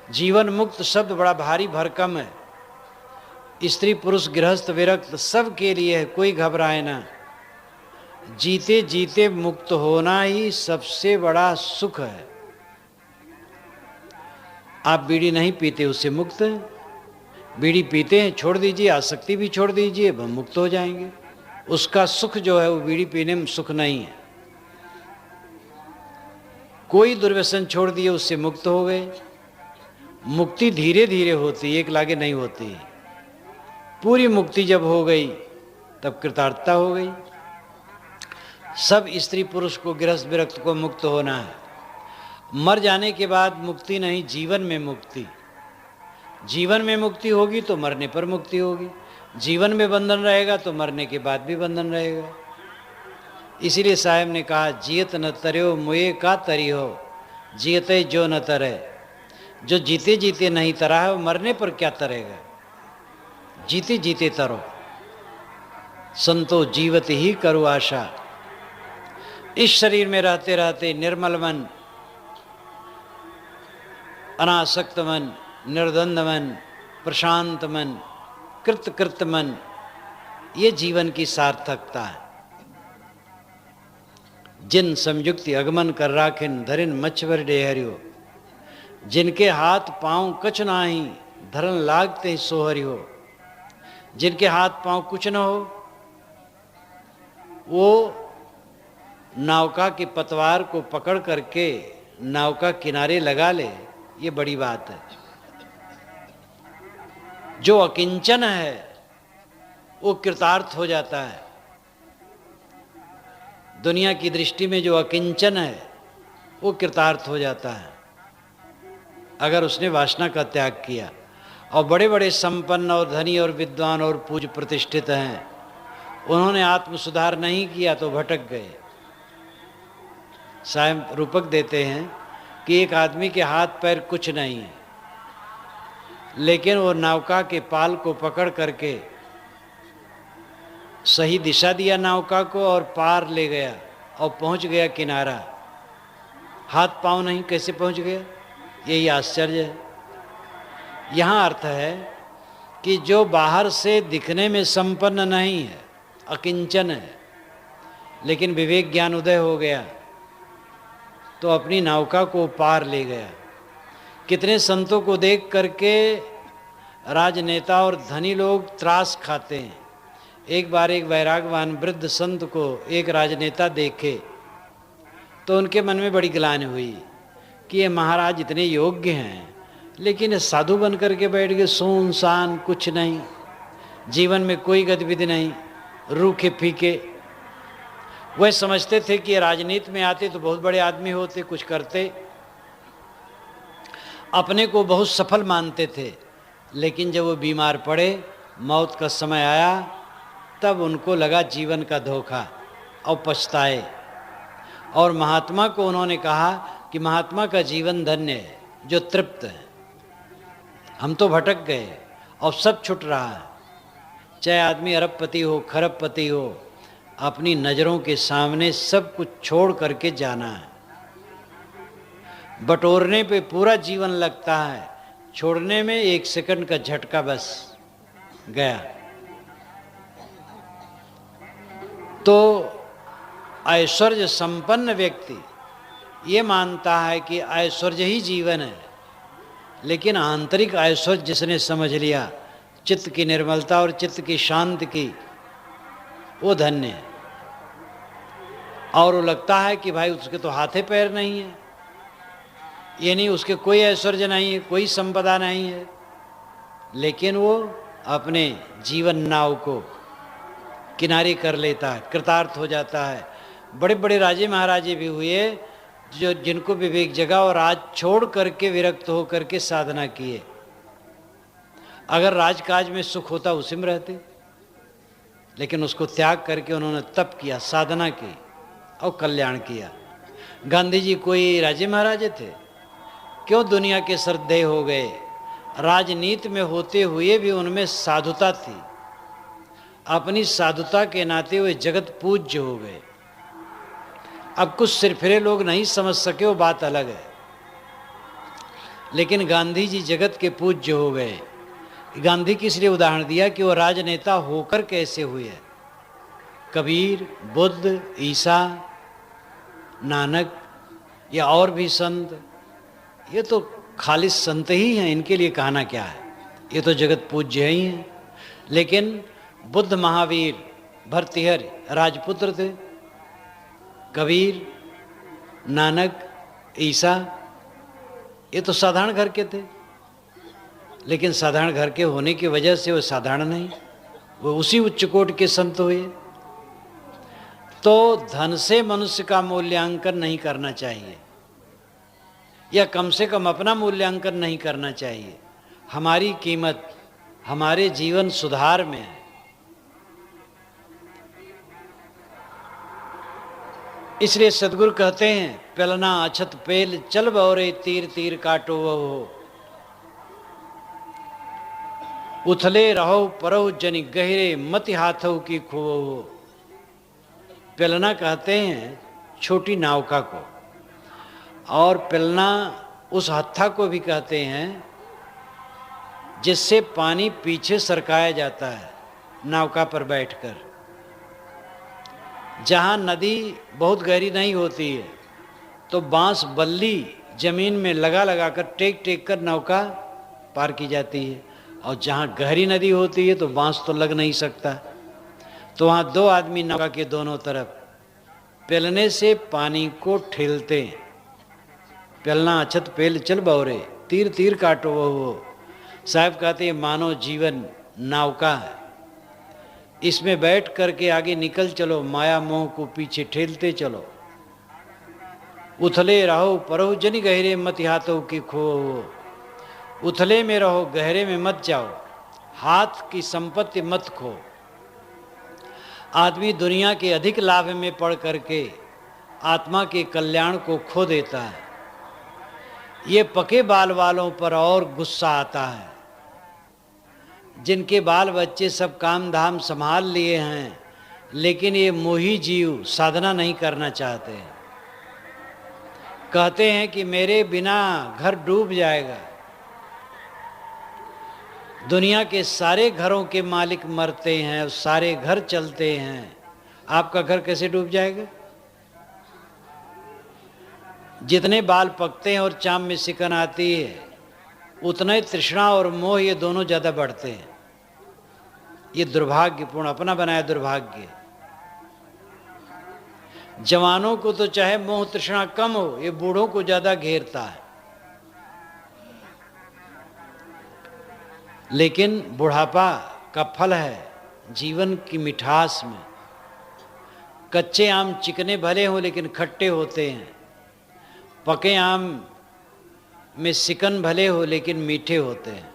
जीवन मुक्त शब्द बड़ा भारी भरकम है, स्त्री पुरुष गृहस्थ विरक्त सब के लिए है, कोई घबराए ना। जीते जीते मुक्त होना ही सबसे बड़ा सुख है। आप बीड़ी नहीं पीते उससे मुक्त हैं, बीड़ी पीते हैं छोड़ दीजिए, आसक्ति भी छोड़ दीजिए, हम मुक्त हो जाएंगे। उसका सुख जो है वो बीड़ी पीने में सुख नहीं है। कोई दुर्व्यसन छोड़ दिए उससे मुक्त हो गए। मुक्ति धीरे धीरे होती, एक लागे नहीं होती। पूरी मुक्ति जब हो गई तब कृतार्थता हो गई। सब स्त्री पुरुष को गृहस्थ विरक्त को मुक्त होना है। मर जाने के बाद मुक्ति नहीं, जीवन में मुक्ति। जीवन में मुक्ति होगी तो मरने पर मुक्ति होगी, जीवन में बंधन रहेगा तो मरने के बाद भी बंधन रहेगा। इसीलिए साहब ने कहा, जियत न तर्यो मुए का तरी हो, जियते जो न तरे। जो जीते जीते नहीं तरा है वो मरने पर क्या तरेगा। जीते जीते तरो, संतो जीवत ही करो आशा। इस शरीर में रहते रहते निर्मल मन, अनासक्त मन, निर्द्वंद मन, प्रशांत मन, कृत मन, ये जीवन की सार्थकता है। जिन संयुक्ति अगमन कर राखिन धरिन मच्छवर डेहरियो, जिनके हाथ पांव कछ नाही धरन लागते ही सोहरियो। जिनके हाथ पांव कुछ न हो वो नौका के पतवार को पकड़ करके नौका किनारे लगा ले, ये बड़ी बात है। जो अकिंचन है वो कृतार्थ हो जाता है। दुनिया की दृष्टि में जो अकिंचन है वो कृतार्थ हो जाता है अगर उसने वासना का त्याग किया। और बड़े बड़े संपन्न और धनी और विद्वान और पूज्य प्रतिष्ठित हैं, उन्होंने आत्म सुधार नहीं किया तो भटक गए। साहब रूपक देते हैं कि एक आदमी के हाथ पैर कुछ नहीं है, लेकिन वो नौका के पाल को पकड़ करके सही दिशा दिया नौका को और पार ले गया और पहुंच गया किनारा। हाथ पांव नहीं, कैसे पहुंच गया, यही आश्चर्य है। यहाँ अर्थ है कि जो बाहर से दिखने में संपन्न नहीं है, अकिंचन है, लेकिन विवेक ज्ञान उदय हो गया तो अपनी नौका को पार ले गया। कितने संतों को देख करके राजनेता और धनी लोग त्रास खाते हैं। एक बार एक वैरागवान वृद्ध संत को एक राजनेता देखे तो उनके मन में बड़ी ग्लानि हुई कि ये महाराज इतने योग्य हैं, लेकिन साधु बन करके बैठ गए, सुनसान, कुछ नहीं, जीवन में कोई गतिविधि नहीं, रूखे फीके। वह समझते थे कि राजनीति में आते तो बहुत बड़े आदमी होते, कुछ करते, अपने को बहुत सफल मानते थे। लेकिन जब वो बीमार पड़े, मौत का समय आया, तब उनको लगा जीवन का धोखा और पछताए। और महात्मा को उन्होंने कहा कि महात्मा का जीवन धन्य है जो तृप्त है, हम तो भटक गए और सब छूट रहा है। चाहे आदमी अरबपति हो, खरबपति हो, अपनी नज़रों के सामने सब कुछ छोड़ करके जाना है। बटोरने पे पूरा जीवन लगता है, छोड़ने में 1 सेकंड का झटका बस गया। तो ऐश्वर्य संपन्न व्यक्ति ये मानता है कि ऐश्वर्य ही जीवन है, लेकिन आंतरिक ऐश्वर्य जिसने समझ लिया, चित्त की निर्मलता और चित्त की शांति की, वो धन्य है। और वो लगता है कि भाई उसके तो हाथे पैर नहीं है, ये नहीं उसके कोई ऐश्वर्य नहीं है, कोई संपदा नहीं है, लेकिन वो अपने जीवन नाव को किनारे कर लेता है, कृतार्थ हो जाता है। बड़े बड़े राजे महाराजे भी हुए जो जिनको विवेक जगा और राज छोड़ करके विरक्त हो करके साधना किए। अगर राजकाज में सुख होता उसी में रहते, लेकिन उसको त्याग करके उन्होंने तप किया, साधना की और कल्याण किया। गांधी जी कोई राजे महाराजे थे? क्यों दुनिया के श्रद्धेय हो गए? राजनीति में होते हुए भी उनमें साधुता थी। अपनी साधुता के नाते हुए जगत पूज्य हो गए। अब कुछ सिरफिरे लोग नहीं समझ सके, वो बात अलग है, लेकिन गांधी जी जगत के पूज्य हो गए। गांधी की इसलिए उदाहरण दिया कि वो राजनेता होकर कैसे हुए। कबीर, बुद्ध, ईसा, नानक या और भी संत, ये तो खालिस संत ही हैं, इनके लिए कहना क्या है, ये तो जगत पूज्य ही हैं। लेकिन बुद्ध, महावीर, भर्तृहरि राजपुत्र थे। कबीर, नानक, ईसा, ये तो साधारण घर के थे। लेकिन साधारण घर के होने की वजह से वो साधारण नहीं, वो उसी उच्च कोट के संत हुए। तो धन से मनुष्य का मूल्यांकन नहीं करना चाहिए, या कम से कम अपना मूल्यांकन नहीं करना चाहिए। हमारी कीमत हमारे जीवन सुधार में है। इसलिए सदगुरु कहते हैं, पेलना अछत पेल चल बौरे तीर तीर काटो वो, उथले रहो परो जनि गहरे मति हाथों की खो। पेलना कहते हैं छोटी नौका को, और पेलना उस हत्था को भी कहते हैं जिससे पानी पीछे सरकाया जाता है नौका पर बैठकर। जहाँ नदी बहुत गहरी नहीं होती है तो बांस बल्ली जमीन में लगा लगा कर टेक टेक कर नौका पार की जाती है, और जहाँ गहरी नदी होती है तो बांस तो लग नहीं सकता, तो वहाँ दो आदमी नौका के दोनों तरफ पेलने से पानी को ठेलते हैं। पेलना अछत पेल चल बौरे तीर तीर काटो वो। साहब कहते हैं मानव जीवन नौका है, इसमें बैठ करके आगे निकल चलो, माया मोह को पीछे ठेलते चलो। उथले रहो परो जनि गहरे मत हाथों की खो। उथले में रहो, गहरे में मत जाओ, हाथ की संपत्ति मत खो। आदमी दुनिया के अधिक लाभ में पड़ करके आत्मा के कल्याण को खो देता है। ये पके बाल वालों पर और गुस्सा आता है, जिनके बाल बच्चे सब काम धाम संभाल लिए हैं, लेकिन ये मोही जीव साधना नहीं करना चाहते हैं। कहते हैं कि मेरे बिना घर डूब जाएगा। दुनिया के सारे घरों के मालिक मरते हैं, सारे घर चलते हैं, आपका घर कैसे डूब जाएगा? जितने बाल पकते हैं और चाम में सिकन आती है, उतना ही तृष्णा और मोह ये दोनों ज़्यादा बढ़ते हैं। ये दुर्भाग्यपूर्ण, अपना बनाया दुर्भाग्य। जवानों को तो चाहे मोह तृष्णा कम हो, ये बूढ़ों को ज़्यादा घेरता है। लेकिन बुढ़ापा का फल है जीवन की मिठास में। कच्चे आम चिकने भले हों लेकिन खट्टे होते हैं, पके आम में सिकन भले हो लेकिन मीठे होते हैं।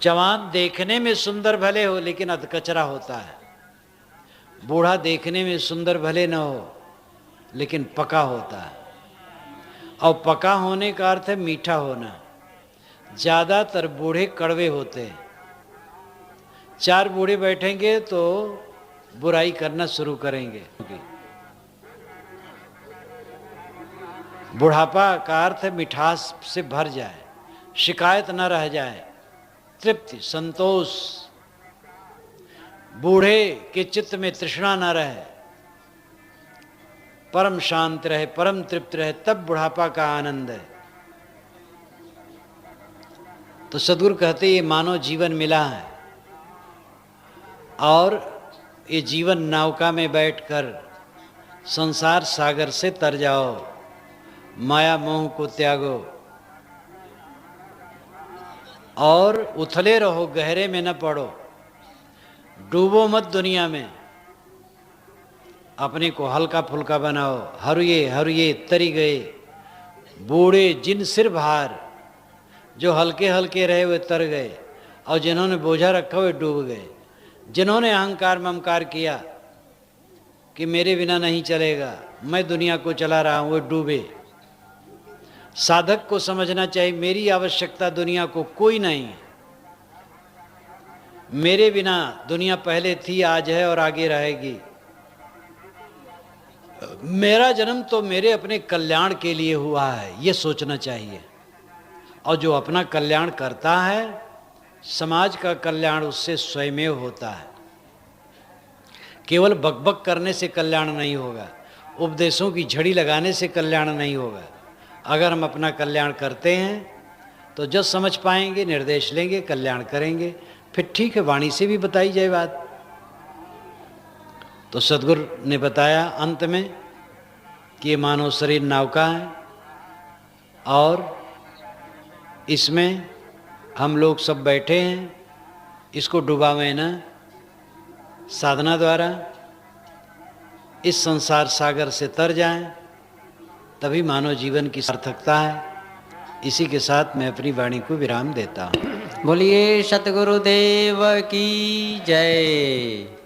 जवान देखने में सुंदर भले हो लेकिन अधकचरा होता है। बूढ़ा देखने में सुंदर भले न हो लेकिन पका होता है, और पका होने का अर्थ है मीठा होना। ज़्यादातर बूढ़े कड़वे होते हैं। चार बूढ़े बैठेंगे तो बुराई करना शुरू करेंगे। बुढ़ापा का अर्थ है मिठास से भर जाए, शिकायत न रह जाए, तृप्ति, संतोष। बूढ़े के चित्त में तृष्णा न रहे, परम शांत रहे, परम तृप्त रहे, तब बुढ़ापा का आनंद है। तो सद्गुरु कहते ये मानव जीवन मिला है, और ये जीवन नौका में बैठकर संसार सागर से तर जाओ, माया मोह को त्यागो, और उथले रहो, गहरे में न पड़ो, डूबो मत दुनिया में। अपने को हल्का फुल्का बनाओ। हरुए हरुए तरी गए बूढ़े जिन सिर भार, जो हल्के हल्के रहे हुए तर गए, और जिन्होंने बोझा रखा हुए डूब गए। जिन्होंने अहंकार ममकार किया कि मेरे बिना नहीं चलेगा, मैं दुनिया को चला रहा हूँ, वो डूबे। साधक को समझना चाहिए मेरी आवश्यकता दुनिया को कोई नहीं है। मेरे बिना दुनिया पहले थी, आज है और आगे रहेगी। मेरा जन्म तो मेरे अपने कल्याण के लिए हुआ है, ये सोचना चाहिए। और जो अपना कल्याण करता है, समाज का कल्याण उससे स्वयमेव होता है। केवल बकबक करने से कल्याण नहीं होगा, उपदेशों की झड़ी लगाने से कल्याण नहीं होगा। अगर हम अपना कल्याण करते हैं तो जब समझ पाएंगे, निर्देश लेंगे, कल्याण करेंगे, फिर ठीक है, वाणी से भी बताई जाए बात। तो सद्गुरु ने बताया अंत में कि ये मानव शरीर नौका है और इसमें हम लोग सब बैठे हैं, इसको डुबावे न, साधना द्वारा इस संसार सागर से तर जाएं, तभी मानव जीवन की सार्थकता है। इसी के साथ मैं अपनी वाणी को विराम देता हूँ। बोलिए सतगुरुदेव की जय।